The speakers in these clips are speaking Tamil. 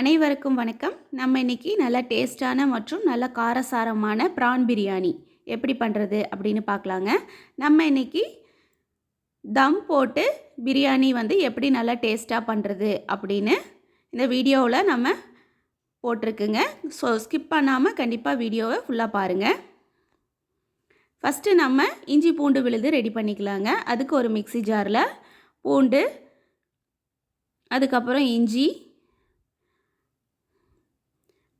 அனைவருக்கும் வணக்கம். நம்ம இன்னைக்கு நல்ல டேஸ்டான மற்றும் நல்ல காரசாரமான ப்ரான் பிரியாணி எப்படி பண்ணுறது அப்படின்னு பார்க்கலாங்க. நம்ம இன்னைக்கு தம் போட்டு பிரியாணி எப்படி நல்லா டேஸ்ட்டாக பண்ணுறது அப்படின்னு இந்த வீடியோவில் நம்ம போட்டிருக்குங்க. ஸோ ஸ்கிப் பண்ணாமல் கண்டிப்பாக வீடியோவை ஃபுல்லாக பாருங்கள். ஃபஸ்ட்டு நம்ம இஞ்சி பூண்டு விழுது ரெடி பண்ணிக்கலாங்க. அதுக்கு ஒரு மிக்ஸி ஜாரில் பூண்டு, அதுக்கப்புறம் இஞ்சி,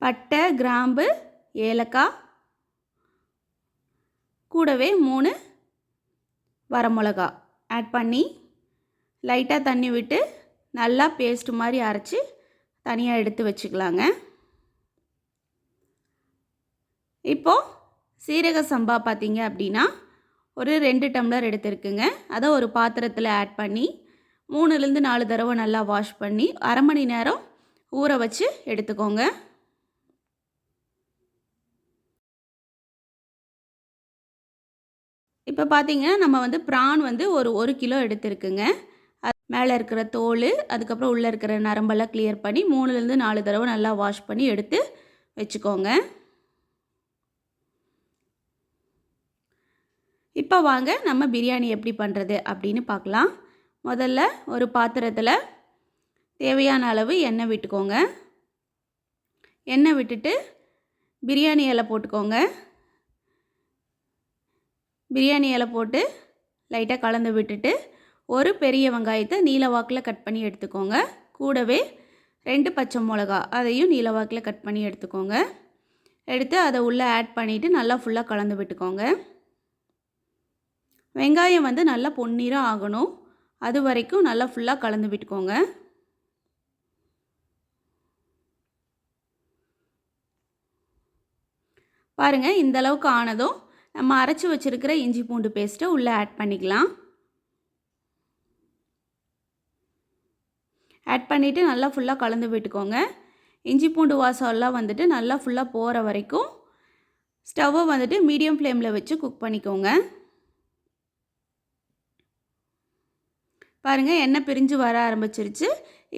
பட்டை, கிராம்பு, ஏலக்காய், கூடவே 3 வரமிளகா ஆட் பண்ணி லைட்டாக தண்ணி விட்டு நல்லா பேஸ்ட் மாதிரி அரைச்சி தனியாக எடுத்து வச்சுக்கலாங்க. இப்போது சீரக சம்பா பார்த்திங்க அப்படின்னா ஒரு 2 டம்ளர் எடுத்துருக்குங்க. அதை ஒரு பாத்திரத்தில் ஆட் பண்ணி 3லேருந்து 4 தடவை நல்லா வாஷ் பண்ணி அரை மணி நேரம் ஊற வச்சு எடுத்துக்கோங்க. இப்போ பார்த்தீங்கன்னா நம்ம ப்ரான் ஒரு 1 கிலோ எடுத்துருக்குங்க. அது மேலே இருக்கிற தோல், அதுக்கப்புறம் உள்ளே இருக்கிற நரம்பெல்லாம் கிளியர் பண்ணி 3லேருந்து 4 தடவை நல்லா வாஷ் பண்ணி எடுத்து வச்சுக்கோங்க. இப்போ வாங்க நம்ம பிரியாணி எப்படி பண்ணுறது அப்படின்னு பார்க்கலாம். முதல்ல ஒரு பாத்திரத்தில் தேவையான அளவு எண்ணெய் விட்டுக்கோங்க. எண்ணெய் விட்டுட்டு பிரியாணி இலை போட்டுக்கோங்க. பிரியாணி இலை போட்டு லைட்டாக கலந்து விட்டுட்டு ஒரு பெரிய வெங்காயத்தை நீல வாக்கில் கட் பண்ணி எடுத்துக்கோங்க. கூடவே 2 பச்சை மிளகா அதையும் நீல வாக்கில் கட் பண்ணி எடுத்துக்கோங்க. எடுத்து அதை உள்ளே ஆட் பண்ணிவிட்டு நல்லா ஃபுல்லாக கலந்து விட்டுக்கோங்க. வெங்காயம் நல்லா பொன்னிறம் ஆகணும். அது வரைக்கும் நல்லா ஃபுல்லாக கலந்து விட்டுக்கோங்க. பாருங்கள், இந்த அளவுக்கு ஆனதும் நம்ம அரைச்சி வச்சுருக்கிற இஞ்சி பூண்டு பேஸ்ட்டை உள்ளே ஆட் பண்ணிக்கலாம். ஆட் பண்ணிவிட்டு நல்லா ஃபுல்லாக கலந்து விட்டுக்கோங்க. இஞ்சி பூண்டு வாசம்லாம் நல்லா ஃபுல்லாக போகிற வரைக்கும் ஸ்டவ்வை மீடியம் ஃப்ளேமில் வச்சு குக் பண்ணிக்கோங்க. பாருங்கள், எண்ணெய் பிரிஞ்சு வர ஆரம்பிச்சிருச்சு.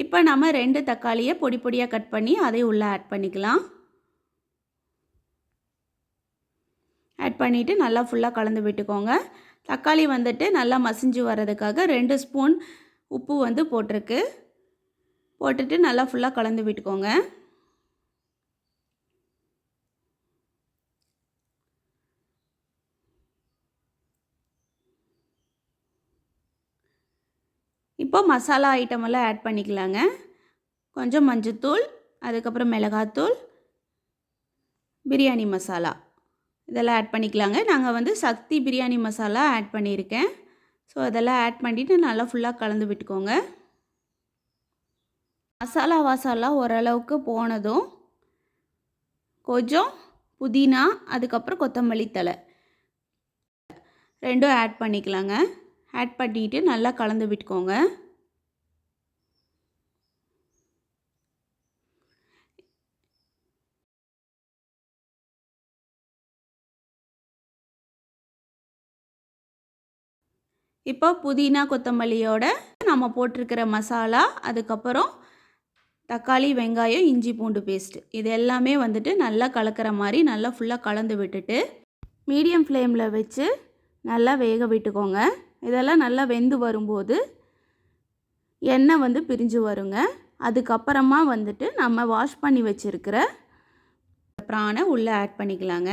இப்போ நம்ம 2 தக்காளியை பொடி பொடியாக கட் பண்ணி அதை உள்ளே ஆட் பண்ணிக்கலாம். ஆட் பண்ணிவிட்டு நல்லா ஃபுல்லாக கலந்து விட்டுக்கோங்க. தக்காளி நல்லா மசிஞ்சு வர்றதுக்காக 2 ஸ்பூன் உப்பு போட்டிருக்கு. போட்டுட்டு நல்லா ஃபுல்லாக கலந்து விட்டுக்கோங்க. இப்போ மசாலா ஐட்டமெல்லாம் ஆட் பண்ணிக்கலாங்க. கொஞ்சம் மஞ்சத்தூள், அதுக்கப்புறம் மிளகாத்தூள், பிரியாணி மசாலா இதெல்லாம் ஆட் பண்ணிக்கலாங்க. நாங்கள் சக்தி பிரியாணி மசாலா ஆட் பண்ணியிருக்கேன். ஸோ அதெல்லாம் ஆட் பண்ணிவிட்டு நல்லா ஃபுல்லாக கலந்து விட்டுக்கோங்க. மசாலா வாசம்லாம் ஓரளவுக்கு போனதும் கொஞ்சம் புதினா, அதுக்கப்புறம் கொத்தமல்லி தழை 2ம் ஆட் பண்ணிக்கலாங்க. ஆட் பண்ணிவிட்டு நல்லா கலந்து விட்டுக்கோங்க. இப்போ புதினா கொத்தமல்லியோட நம்ம போட்டிருக்கிற மசாலா, அதுக்கப்புறம் தக்காளி, வெங்காயம், இஞ்சி பூண்டு பேஸ்ட்டு இது எல்லாமே நல்லா கலக்கிற மாதிரி நல்லா ஃபுல்லாக கலந்து விட்டுட்டு மீடியம் ஃப்ளேமில் வச்சு நல்லா வேக விட்டுக்கோங்க. இதெல்லாம் நல்லா வெந்து வரும்போது எண்ணெய் பிரிஞ்சு வருங்க. அதுக்கப்புறமா நம்ம வாஷ் பண்ணி வச்சுருக்கிற ப்ரானை உள்ளே ஆட் பண்ணிக்கலாங்க.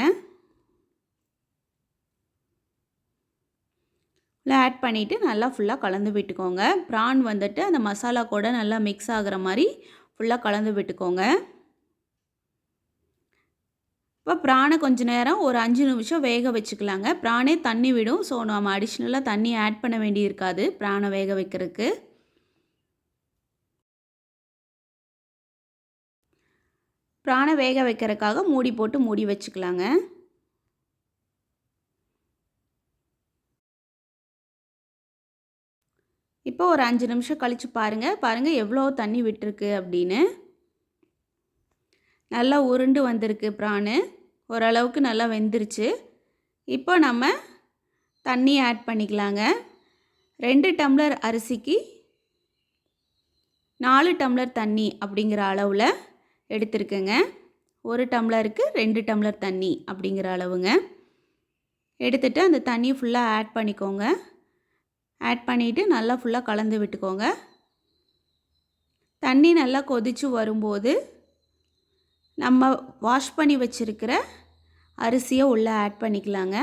ஆட் பண்ணிவிட்டு நல்லா ஃபுல்லாக கலந்து விட்டுக்கோங்க. ப்ரான் அந்த மசாலா கூட நல்லா மிக்ஸ் ஆகிற மாதிரி ஃபுல்லாக கலந்து விட்டுக்கோங்க. இப்போ ப்ரானை கொஞ்சம் நேரம் ஒரு 5 நிமிஷம் வேக வச்சுக்கலாங்க. ப்ரானே தண்ணி விடும். ஸோ நம்ம அடிஷ்னலாக தண்ணி ஆட் பண்ண வேண்டி இருக்காது ப்ரானை வேக வைக்கிறதுக்கு. ப்ரானை வேக வைக்கிறதுக்காக மூடி போட்டு மூடி வச்சுக்கலாங்க. இப்போ ஒரு 5 நிமிஷம் கழித்து பாருங்கள் எவ்வளோ தண்ணி விட்டுருக்கு அப்படின்னு. நல்லா உருண்டு வந்திருக்கு ப்ரானு. ஓரளவுக்கு நல்லா வெந்துருச்சு. இப்போ நம்ம தண்ணி ஆட் பண்ணிக்கலாங்க. 2 டம்ளர் அரிசிக்கு 4 டம்ளர் தண்ணி அப்படிங்கிற அளவில் எடுத்துருக்கேங்க. 1 டம்ளருக்கு 2 டம்ளர் தண்ணி அப்படிங்கிற அளவுங்க. எடுத்துகிட்டு அந்த தண்ணியை ஃபுல்லாக ஆட் பண்ணிக்கோங்க. ஆட் பண்ணிவிட்டு நல்லா ஃபுல்லாக கலந்து விட்டுக்கோங்க. தண்ணி நல்லா கொதித்து வரும்போது நம்ம வாஷ் பண்ணி வச்சுருக்கிற அரிசியை உள்ளே ஆட் பண்ணிக்கலாங்க.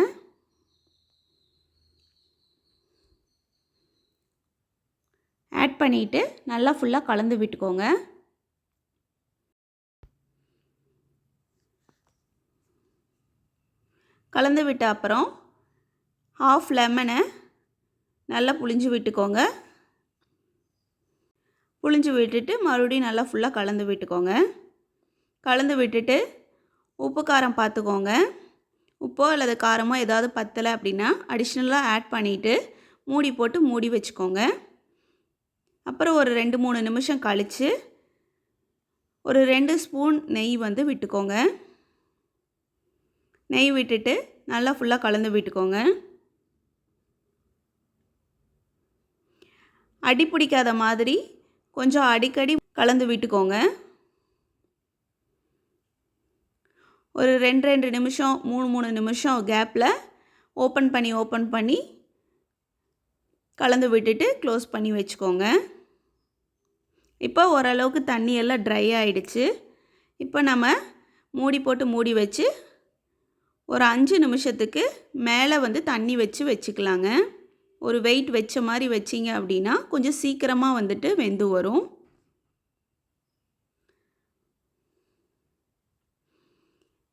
ஆட் பண்ணிவிட்டு நல்லா ஃபுல்லாக கலந்து விட்டுக்கோங்க. கலந்து விட்ட அப்புறம் ஹாஃப் லெமனை நல்லா புழிஞ்சு விட்டுக்கோங்க. புழிஞ்சு விட்டுட்டு மறுபடியும் நல்லா ஃபுல்லாக கலந்து விட்டுக்கோங்க. கலந்து விட்டுட்டு உப்பு காரம் பார்த்துக்கோங்க. உப்போ அல்லது காரமோ ஏதாவது பத்தலை அப்படின்னா அடிஷ்னலாக ஆட் பண்ணிவிட்டு மூடி போட்டு மூடி வச்சுக்கோங்க. அப்புறம் ஒரு 2-3 நிமிஷம் கழித்து ஒரு 2 ஸ்பூன் நெய் வந்து விட்டுக்கோங்க. நெய் விட்டுட்டு நல்லா ஃபுல்லாக கலந்து விட்டுக்கோங்க. அடி பிடிக்காத மாதிரி கொஞ்சம் அடிக்கடி கலந்து விட்டுக்கோங்க. ஒரு 2 நிமிஷம் 3 நிமிஷம் கேப்பில் ஓப்பன் பண்ணி கலந்து விட்டுட்டு க்ளோஸ் பண்ணி வச்சுக்கோங்க. இப்போ ஓரளவுக்கு தண்ணி எல்லாம் ட்ரை ஆகிடுச்சு. இப்போ நம்ம மூடி போட்டு மூடி வச்சு ஒரு 5 நிமிஷத்துக்கு மேலே வந்து தண்ணி வச்சுக்கலாங்க. ஒரு வெயிட் வச்ச மாதிரி வச்சிங்க அப்படின்னா கொஞ்சம் சீக்கிரமாக வந்துட்டு வெந்து வரும்.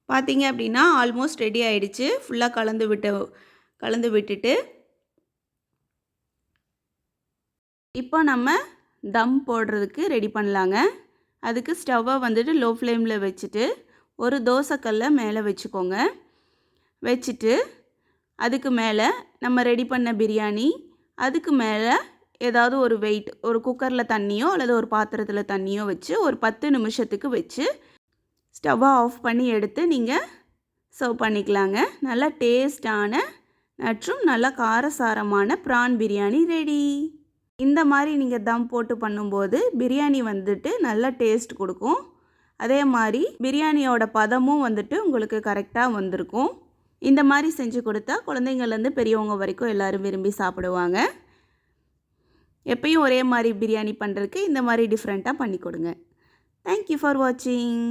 பார்த்தீங்க அப்படின்னா ஆல்மோஸ்ட் ரெடி ஆகிடுச்சு. ஃபுல்லாக கலந்து விட்டுட்டு இப்போ நம்ம தம் போடுறதுக்கு ரெடி பண்ணலாங்க. அதுக்கு ஸ்டவ்வை வந்துட்டு லோ ஃப்ளேமில் வச்சுட்டு ஒரு தோசைக்கல்லை மேலே வச்சுக்கோங்க. வச்சுட்டு அதுக்கு மேலே நம்ம ரெடி பண்ண பிரியாணி, அதுக்கு மேலே ஏதாவது ஒரு வெயிட், ஒரு குக்கரில் தண்ணியோ அல்லது ஒரு பாத்திரத்தில் தண்ணியோ வச்சு ஒரு 10 நிமிஷத்துக்கு வச்சு ஸ்டவ்வை ஆஃப் பண்ணி எடுத்து நீங்கள் சர்வ் பண்ணிக்கலாங்க. நல்லா டேஸ்டான மற்றும் நல்லா காரசாரமான ப்ரான் பிரியாணி ரெடி. இந்த மாதிரி நீங்கள் தம் போட்டு பண்ணும்போது பிரியாணி வந்துட்டு நல்ல டேஸ்ட் கொடுக்கும். அதே மாதிரி பிரியாணியோட பதமும் வந்துட்டு உங்களுக்கு கரெக்டாக வந்திருக்கும். இந்த மாதிரி செஞ்சு கொடுத்தா குழந்தைங்கள்லேருந்து பெரியவங்க வரைக்கும் எல்லோரும் விரும்பி சாப்பிடுவாங்க. எப்பயும் ஒரே மாதிரி பிரியாணி பண்ணுறதுக்கு இந்த மாதிரி டிஃப்ரெண்ட்டாக பண்ணி கொடுங்க. தேங்க்யூ ஃபார் வாட்சிங்.